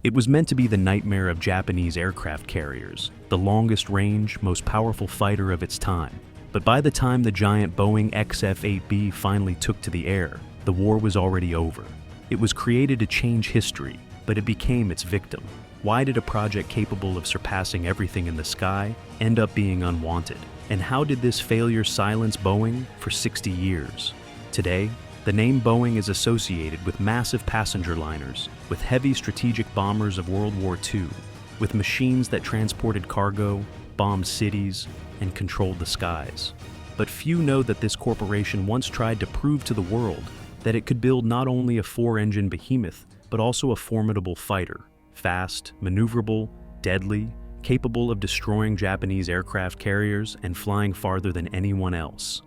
It was meant to be the nightmare of Japanese aircraft carriers, the longest range, most powerful fighter of its time. But by the time the giant Boeing XF8B finally took to the air, the war was already over. It was created to change history, but it became its victim. Why did a project capable of surpassing everything in the sky end up being unwanted? And how did this failure silence Boeing for 60 years? Today, the name Boeing is associated with massive passenger liners, with heavy strategic bombers of World War II, with machines that transported cargo, bombed cities, and controlled the skies. But few know that this corporation once tried to prove to the world that it could build not only a four-engine behemoth, but also a formidable fighter, fast, maneuverable, deadly, capable of destroying Japanese aircraft carriers and flying farther than anyone else.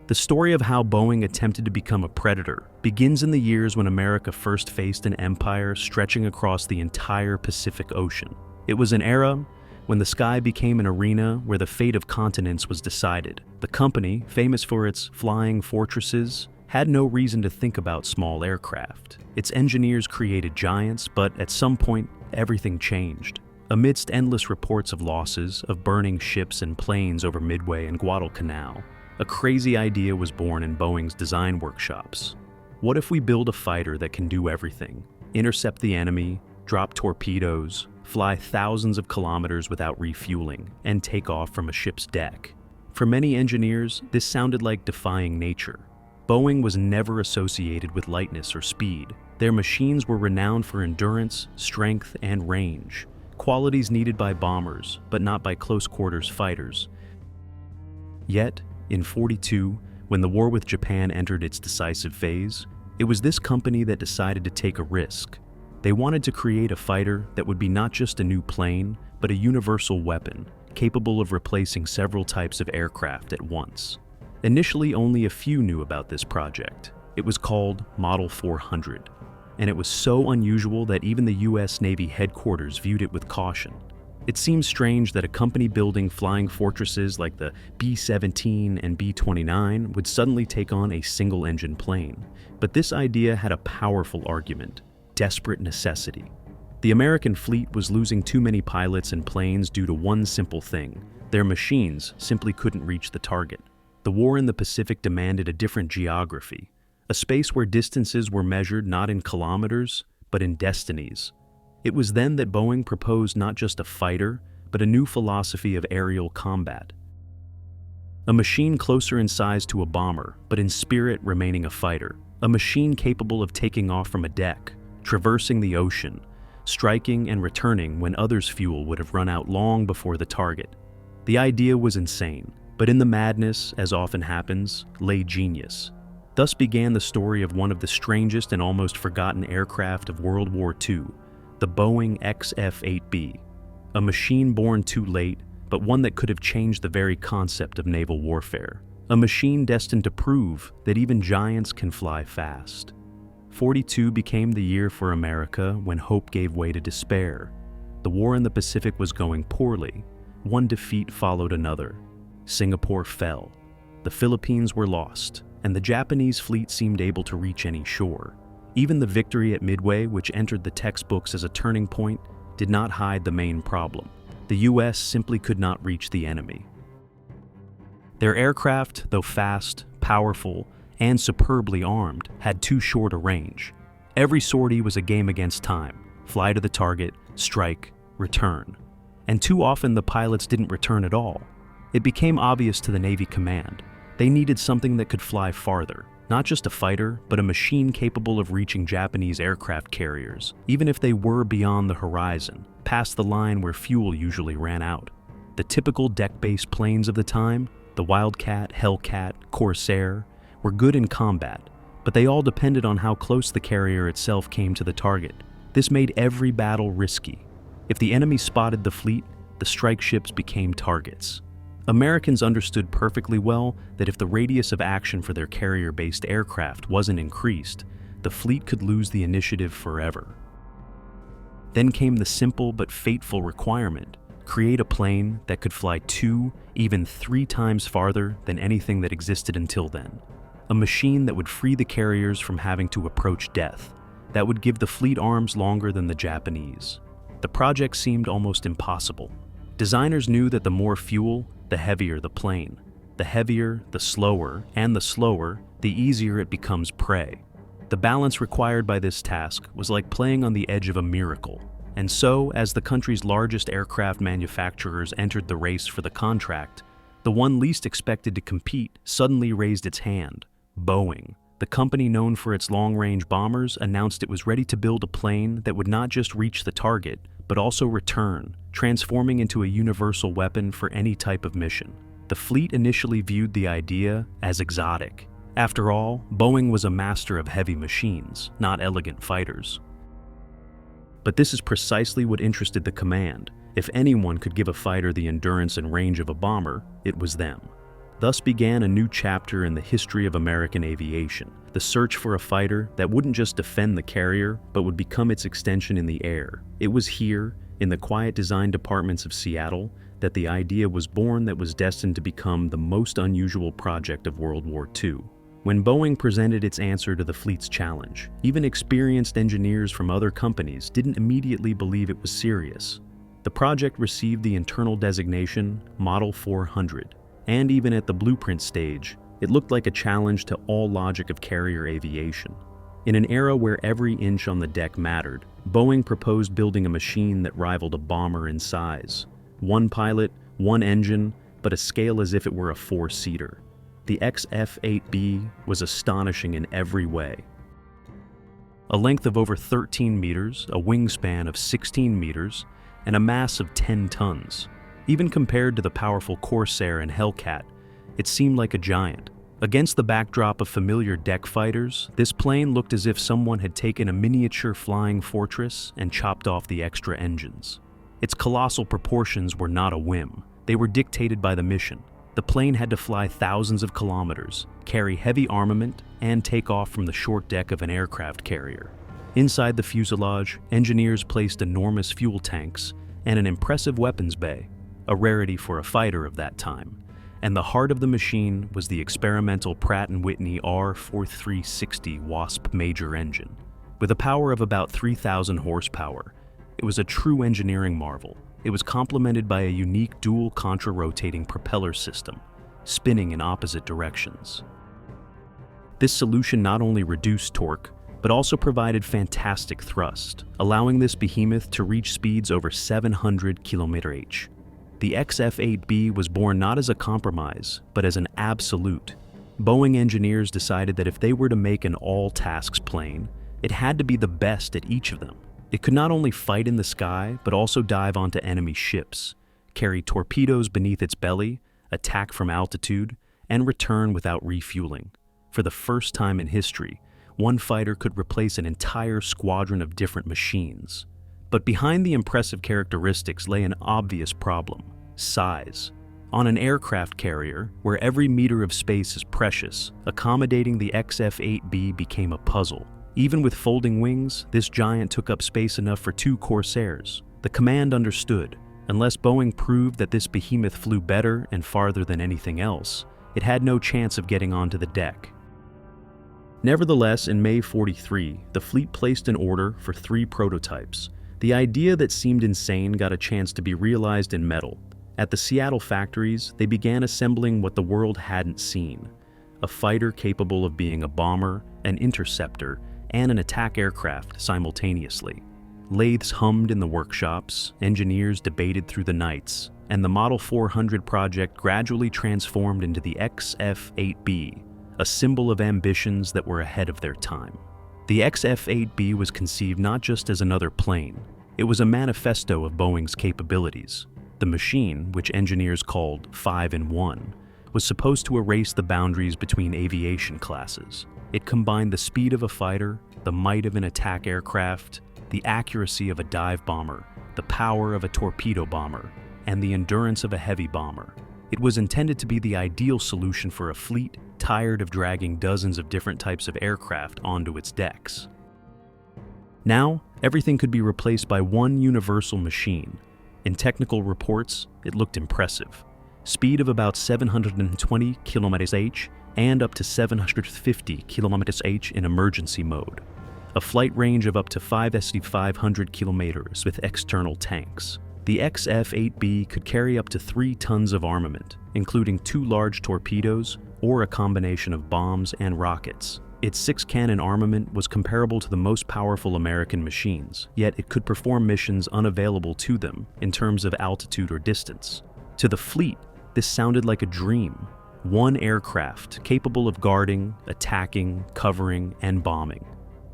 The story of how Boeing attempted to become a predator begins in the years when America first faced an empire stretching across the entire Pacific Ocean. It was an era when the sky became an arena where the fate of continents was decided. The company, famous for its flying fortresses, had no reason to think about small aircraft. Its engineers created giants, but at some point, everything changed. Amidst endless reports of losses, of burning ships and planes over Midway and Guadalcanal, a crazy idea was born in Boeing's design workshops. What if we build a fighter that can do everything? Intercept the enemy, drop torpedoes, fly thousands of kilometers without refueling, and take off from a ship's deck. For many engineers, this sounded like defying nature. Boeing was never associated with lightness or speed. Their machines were renowned for endurance, strength, and range, qualities needed by bombers, but not by close-quarters fighters. Yet, in '42, when the war with Japan entered its decisive phase, it was this company that decided to take a risk. They wanted to create a fighter that would be not just a new plane, but a universal weapon, capable of replacing several types of aircraft at once. Initially, only a few knew about this project. It was called Model 400, and it was so unusual that even the US Navy headquarters viewed it with caution. It seems strange that a company building flying fortresses like the B-17 and B-29 would suddenly take on a single-engine plane. But this idea had a powerful argument: desperate necessity. The American fleet was losing too many pilots and planes due to one simple thing: their machines simply couldn't reach the target. The war in the Pacific demanded a different geography, a space where distances were measured not in kilometers, but in destinies. It was then that Boeing proposed not just a fighter, but a new philosophy of aerial combat. A machine closer in size to a bomber, but in spirit remaining a fighter. A machine capable of taking off from a deck, traversing the ocean, striking and returning when others' fuel would have run out long before the target. The idea was insane, but in the madness, as often happens, lay genius. Thus began the story of one of the strangest and almost forgotten aircraft of World War II, the Boeing XF8B, a machine born too late, but one that could have changed the very concept of naval warfare. A machine destined to prove that even giants can fly fast. '42 became the year for America when hope gave way to despair. The war in the Pacific was going poorly. One defeat followed another. Singapore fell. The Philippines were lost, and the Japanese fleet seemed able to reach any shore. Even the victory at Midway, which entered the textbooks as a turning point, did not hide the main problem. The US simply could not reach the enemy. Their aircraft, though fast, powerful, and superbly armed, had too short a range. Every sortie was a game against time: fly to the target, strike, return. And too often the pilots didn't return at all. It became obvious to the Navy command. They needed something that could fly farther. Not just a fighter, but a machine capable of reaching Japanese aircraft carriers, even if they were beyond the horizon, past the line where fuel usually ran out. The typical deck-based planes of the time, the Wildcat, Hellcat, Corsair, were good in combat, but they all depended on how close the carrier itself came to the target. This made every battle risky. If the enemy spotted the fleet, the strike ships became targets. Americans understood perfectly well that if the radius of action for their carrier-based aircraft wasn't increased, the fleet could lose the initiative forever. Then came the simple but fateful requirement: create a plane that could fly 2, even 3 times farther than anything that existed until then. A machine that would free the carriers from having to approach death, that would give the fleet arms longer than the Japanese. The project seemed almost impossible. Designers knew that the more fuel, the heavier the plane. The heavier, the slower, and the slower, the easier it becomes prey. The balance required by this task was like playing on the edge of a miracle. And so, as the country's largest aircraft manufacturers entered the race for the contract, the one least expected to compete suddenly raised its hand. Boeing, the company known for its long-range bombers, announced it was ready to build a plane that would not just reach the target, but also return, transforming into a universal weapon for any type of mission. The fleet initially viewed the idea as exotic. After all, Boeing was a master of heavy machines, not elegant fighters. But this is precisely what interested the command. If anyone could give a fighter the endurance and range of a bomber, it was them. Thus began a new chapter in the history of American aviation, the search for a fighter that wouldn't just defend the carrier, but would become its extension in the air. It was here, in the quiet design departments of Seattle, that the idea was born that was destined to become the most unusual project of World War II. When Boeing presented its answer to the fleet's challenge, even experienced engineers from other companies didn't immediately believe it was serious. The project received the internal designation Model 400, and even at the blueprint stage, it looked like a challenge to all logic of carrier aviation. In an era where every inch on the deck mattered, Boeing proposed building a machine that rivaled a bomber in size. One pilot, one engine, but a scale as if it were a four-seater. The XF8B was astonishing in every way. A length of over 13 meters, a wingspan of 16 meters, and a mass of 10 tons. Even compared to the powerful Corsair and Hellcat, it seemed like a giant. Against the backdrop of familiar deck fighters, this plane looked as if someone had taken a miniature flying fortress and chopped off the extra engines. Its colossal proportions were not a whim. They were dictated by the mission. The plane had to fly thousands of kilometers, carry heavy armament, and take off from the short deck of an aircraft carrier. Inside the fuselage, engineers placed enormous fuel tanks and an impressive weapons bay, a rarity for a fighter of that time. And the heart of the machine was the experimental Pratt & Whitney R4360 Wasp Major engine. With a power of about 3,000 horsepower, it was a true engineering marvel. It was complemented by a unique dual contra-rotating propeller system, spinning in opposite directions. This solution not only reduced torque, but also provided fantastic thrust, allowing this behemoth to reach speeds over 700 km/h. The XF8B was born not as a compromise, but as an absolute. Boeing engineers decided that if they were to make an all-tasks plane, it had to be the best at each of them. It could not only fight in the sky, but also dive onto enemy ships, carry torpedoes beneath its belly, attack from altitude, and return without refueling. For the first time in history, one fighter could replace an entire squadron of different machines. But behind the impressive characteristics lay an obvious problem: size. On an aircraft carrier, where every meter of space is precious, accommodating the XF8B became a puzzle. Even with folding wings, this giant took up space enough for 2 Corsairs. The command understood. Unless Boeing proved that this behemoth flew better and farther than anything else, it had no chance of getting onto the deck. Nevertheless, in May '43, the fleet placed an order for 3 prototypes. The idea that seemed insane got a chance to be realized in metal. At the Seattle factories, they began assembling what the world hadn't seen: a fighter capable of being a bomber, an interceptor, and an attack aircraft simultaneously. Lathes hummed in the workshops, engineers debated through the nights, and the Model 400 project gradually transformed into the XF8B, a symbol of ambitions that were ahead of their time. The XF8B was conceived not just as another plane, it was a manifesto of Boeing's capabilities. The machine, which engineers called 5-in-1, was supposed to erase the boundaries between aviation classes. It combined the speed of a fighter, the might of an attack aircraft, the accuracy of a dive bomber, the power of a torpedo bomber, and the endurance of a heavy bomber. It was intended to be the ideal solution for a fleet tired of dragging dozens of different types of aircraft onto its decks. Now, everything could be replaced by one universal machine. In technical reports, it looked impressive. Speed of about 720 km/h and up to 750 km/h in emergency mode. a flight range of up to 5,500 kilometers with external tanks. The XF8B could carry up to 3 tons of armament, including 2 large torpedoes or a combination of bombs and rockets. Its 6-cannon armament was comparable to the most powerful American machines, yet it could perform missions unavailable to them in terms of altitude or distance. To the fleet, this sounded like a dream. One aircraft capable of guarding, attacking, covering, and bombing.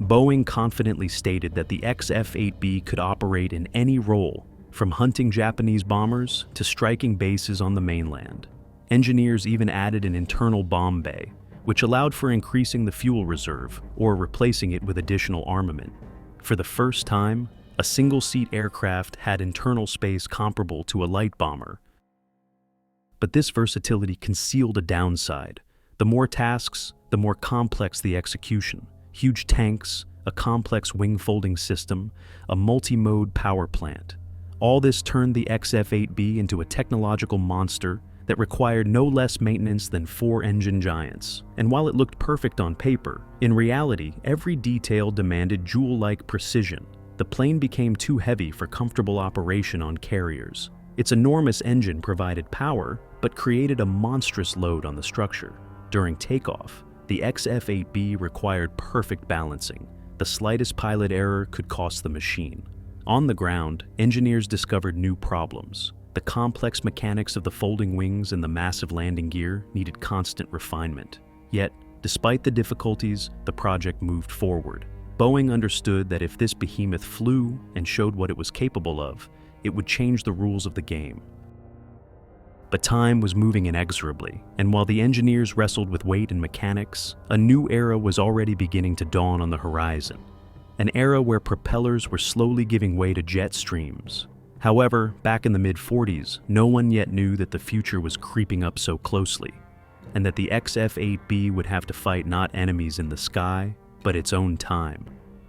Boeing confidently stated that the XF8B could operate in any role, from hunting Japanese bombers to striking bases on the mainland. Engineers even added an internal bomb bay, which allowed for increasing the fuel reserve or replacing it with additional armament. For the first time, a single-seat aircraft had internal space comparable to a light bomber. But this versatility concealed a downside. The more tasks, the more complex the execution. Huge tanks, a complex wing-folding system, a multi-mode power plant. All this turned the XF8B into a technological monster that required no less maintenance than 4 engine giants. And while it looked perfect on paper, in reality, every detail demanded jewel-like precision. The plane became too heavy for comfortable operation on carriers. Its enormous engine provided power, but created a monstrous load on the structure. During takeoff, the XF8B required perfect balancing. The slightest pilot error could cost the machine. On the ground, engineers discovered new problems. The complex mechanics of the folding wings and the massive landing gear needed constant refinement. Yet, despite the difficulties, the project moved forward. Boeing understood that if this behemoth flew and showed what it was capable of, it would change the rules of the game. But time was moving inexorably, and while the engineers wrestled with weight and mechanics, a new era was already beginning to dawn on the horizon. An era where propellers were slowly giving way to jet streams. However, back in the mid-40s, no one yet knew that the future was creeping up so closely, and that the XF8B would have to fight not enemies in the sky, but its own time.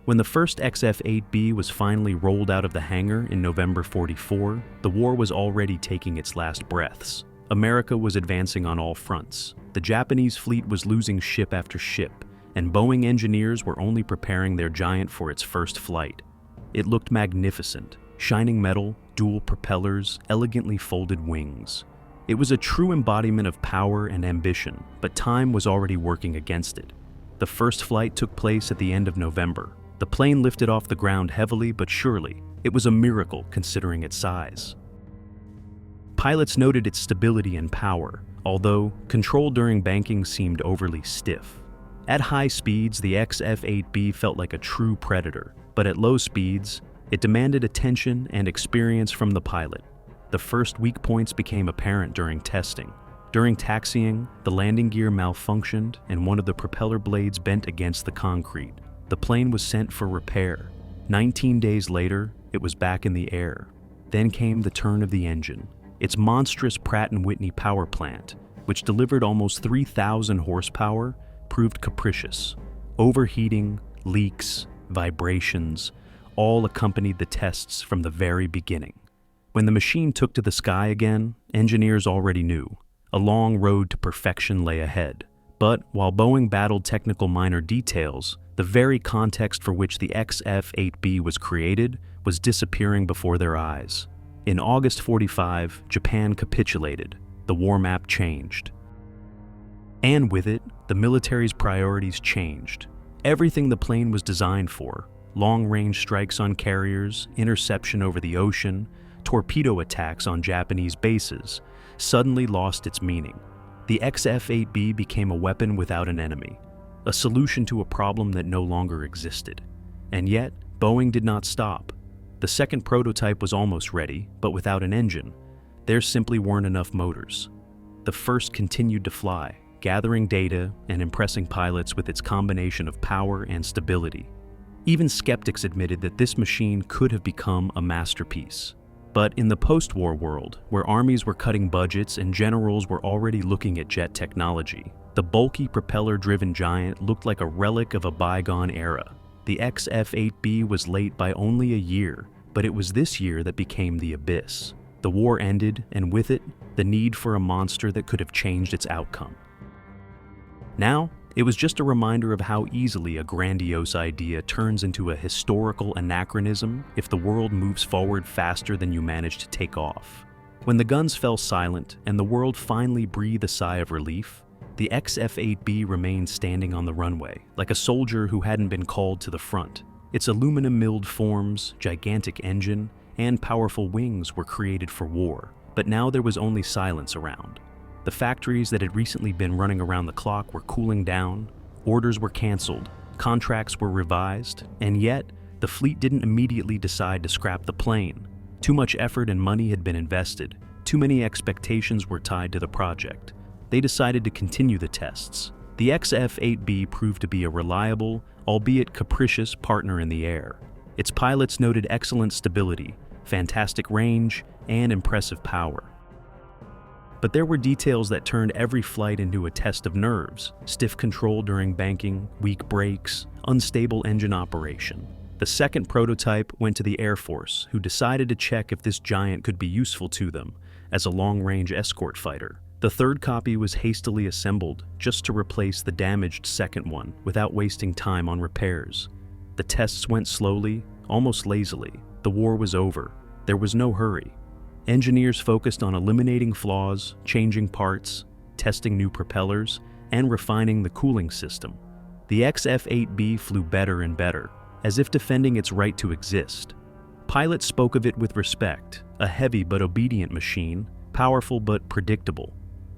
When the first XF8B was finally rolled out of the hangar in November '44, the war was already taking its last breaths. America was advancing on all fronts. The Japanese fleet was losing ship after ship, and Boeing engineers were only preparing their giant for its first flight. It looked magnificent. Shining metal, dual propellers, elegantly folded wings. It was a true embodiment of power and ambition, but time was already working against it. The first flight took place at the end of November. The plane lifted off the ground heavily but surely. It was a miracle considering its size. Pilots noted its stability and power, although control during banking seemed overly stiff. At high speeds, the XF8B felt like a true predator, but at low speeds, it demanded attention and experience from the pilot. The first weak points became apparent during testing. During taxiing, the landing gear malfunctioned and one of the propeller blades bent against the concrete. The plane was sent for repair. 19 days later, it was back in the air. Then came the turn of the engine. Its monstrous Pratt & Whitney power plant, which delivered almost 3,000 horsepower, proved capricious. Overheating, leaks, vibrations, all accompanied the tests from the very beginning. When the machine took to the sky again, engineers already knew. A long road to perfection lay ahead. But while Boeing battled technical minor details, the very context for which the XF8B was created was disappearing before their eyes. In August '45, Japan capitulated. The war map changed. And with it, the military's priorities changed. Everything the plane was designed for, long-range strikes on carriers, interception over the ocean, torpedo attacks on Japanese bases, suddenly lost its meaning. The XF8B became a weapon without an enemy, a solution to a problem that no longer existed. And yet, Boeing did not stop. The second prototype was almost ready, but without an engine. There simply weren't enough motors. The first continued to fly, gathering data and impressing pilots with its combination of power and stability. Even skeptics admitted that this machine could have become a masterpiece. But in the post-war world, where armies were cutting budgets and generals were already looking at jet technology, the bulky propeller-driven giant looked like a relic of a bygone era. The XF8B was late by only a year, but it was this year that became the abyss. The war ended, and with it, the need for a monster that could have changed its outcome. Now, It was just a reminder of how easily a grandiose idea turns into a historical anachronism if the world moves forward faster than you manage to take off. When the guns fell silent and the world finally breathed a sigh of relief, the XF8B remained standing on the runway, like a soldier who hadn't been called to the front. Its aluminum-milled forms, gigantic engine, and powerful wings were created for war, but now there was only silence around. The factories that had recently been running around the clock were cooling down, orders were canceled, contracts were revised, and yet, the fleet didn't immediately decide to scrap the plane. Too much effort and money had been invested, too many expectations were tied to the project. They decided to continue the tests. The XF8B proved to be a reliable, albeit capricious, partner in the air. Its pilots noted excellent stability, fantastic range, and impressive power. But there were details that turned every flight into a test of nerves: stiff control during banking, weak brakes, unstable engine operation. The second prototype went to the Air Force, who decided to check if this giant could be useful to them as a long-range escort fighter. The third copy was hastily assembled just to replace the damaged second one without wasting time on repairs. The tests went slowly, almost lazily. The war was over. There was no hurry. Engineers focused on eliminating flaws, changing parts, testing new propellers, and refining the cooling system. The XF8B flew better and better, as if defending its right to exist. Pilots spoke of it with respect, a heavy but obedient machine, powerful but predictable.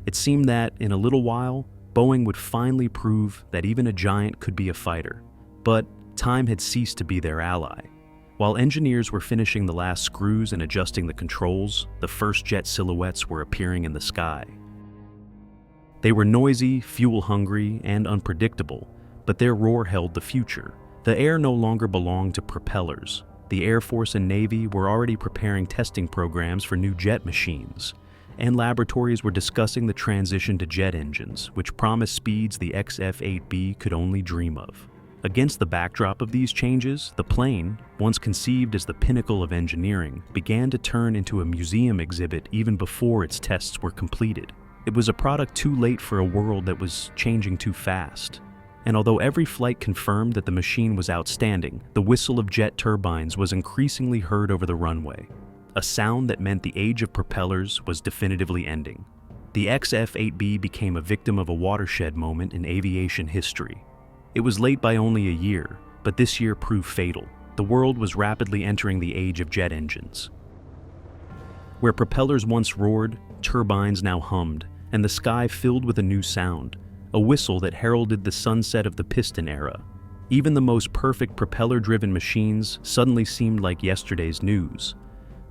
It seemed that, in a little while, Boeing would finally prove that even a giant could be a fighter. But time had ceased to be their ally. While engineers were finishing the last screws and adjusting the controls, the first jet silhouettes were appearing in the sky. They were noisy, fuel-hungry, and unpredictable, but their roar held the future. The air no longer belonged to propellers. The Air Force and Navy were already preparing testing programs for new jet machines, and laboratories were discussing the transition to jet engines, which promised speeds the XF8B could only dream of. Against the backdrop of these changes, the plane, once conceived as the pinnacle of engineering, began to turn into a museum exhibit even before its tests were completed. It was a product too late for a world that was changing too fast. And although every flight confirmed that the machine was outstanding, the whistle of jet turbines was increasingly heard over the runway, a sound that meant the age of propellers was definitively ending. The XF8B became a victim of a watershed moment in aviation history. It was late by only a year, but this year proved fatal. The world was rapidly entering the age of jet engines. Where propellers once roared, turbines now hummed, and the sky filled with a new sound, a whistle that heralded the sunset of the piston era. Even the most perfect propeller-driven machines suddenly seemed like yesterday's news.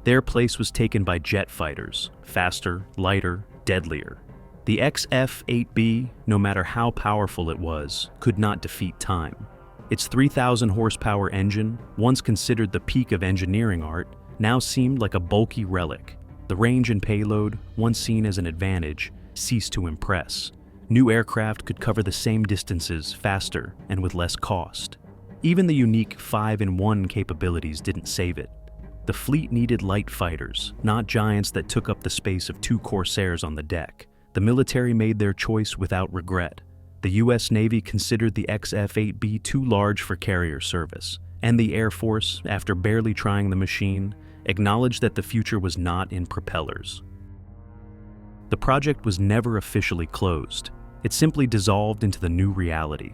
Their place was taken by jet fighters, faster, lighter, deadlier. The XF8B, no matter how powerful it was, could not defeat time. Its 3,000 horsepower engine, once considered the peak of engineering art, now seemed like a bulky relic. The range and payload, once seen as an advantage, ceased to impress. New aircraft could cover the same distances faster and with less cost. Even the unique 5-in-1 capabilities didn't save it. The fleet needed light fighters, not giants that took up the space of 2 Corsairs on the deck. The military made their choice without regret. The U.S. Navy considered the XF8B too large for carrier service, and the Air Force, after barely trying the machine, acknowledged that the future was not in propellers. The project was never officially closed. It simply dissolved into the new reality.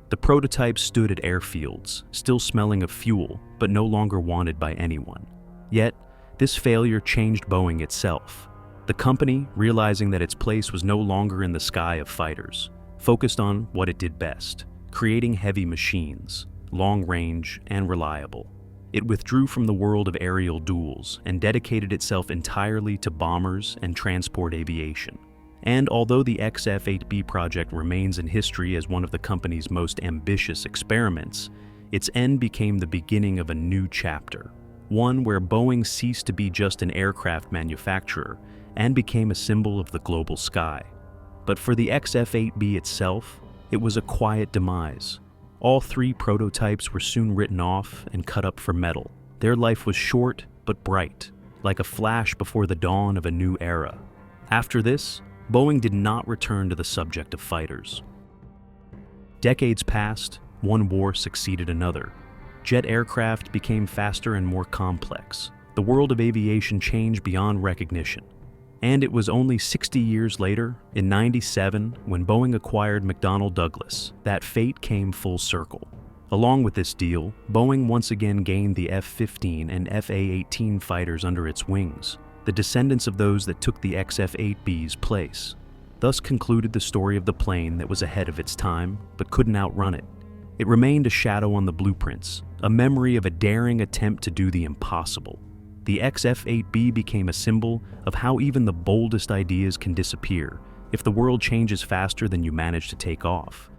The prototype stood at airfields, still smelling of fuel, but no longer wanted by anyone. Yet, this failure changed Boeing itself. The company, realizing that its place was no longer in the sky of fighters, focused on what it did best: creating heavy machines, long-range and reliable. It withdrew from the world of aerial duels and dedicated itself entirely to bombers and transport aviation. And although the XF8B project remains in history as one of the company's most ambitious experiments, its end became the beginning of a new chapter, one where Boeing ceased to be just an aircraft manufacturer and became a symbol of the global sky. But for the XF8B itself, it was a quiet demise. All 3 prototypes were soon written off and cut up for metal. Their life was short but bright, like a flash before the dawn of a new era. After this, Boeing did not return to the subject of fighters. Decades passed, one war succeeded another. Jet aircraft became faster and more complex. The world of aviation changed beyond recognition. And it was only 60 years later, in '97, when Boeing acquired McDonnell Douglas, that fate came full circle. Along with this deal, Boeing once again gained the F-15 and FA-18 fighters under its wings, the descendants of those that took the XF-8B's place. Thus concluded the story of the plane that was ahead of its time, but couldn't outrun it. It remained a shadow on the blueprints, a memory of a daring attempt to do the impossible. The XF-8B became a symbol of how even the boldest ideas can disappear if the world changes faster than you manage to take off.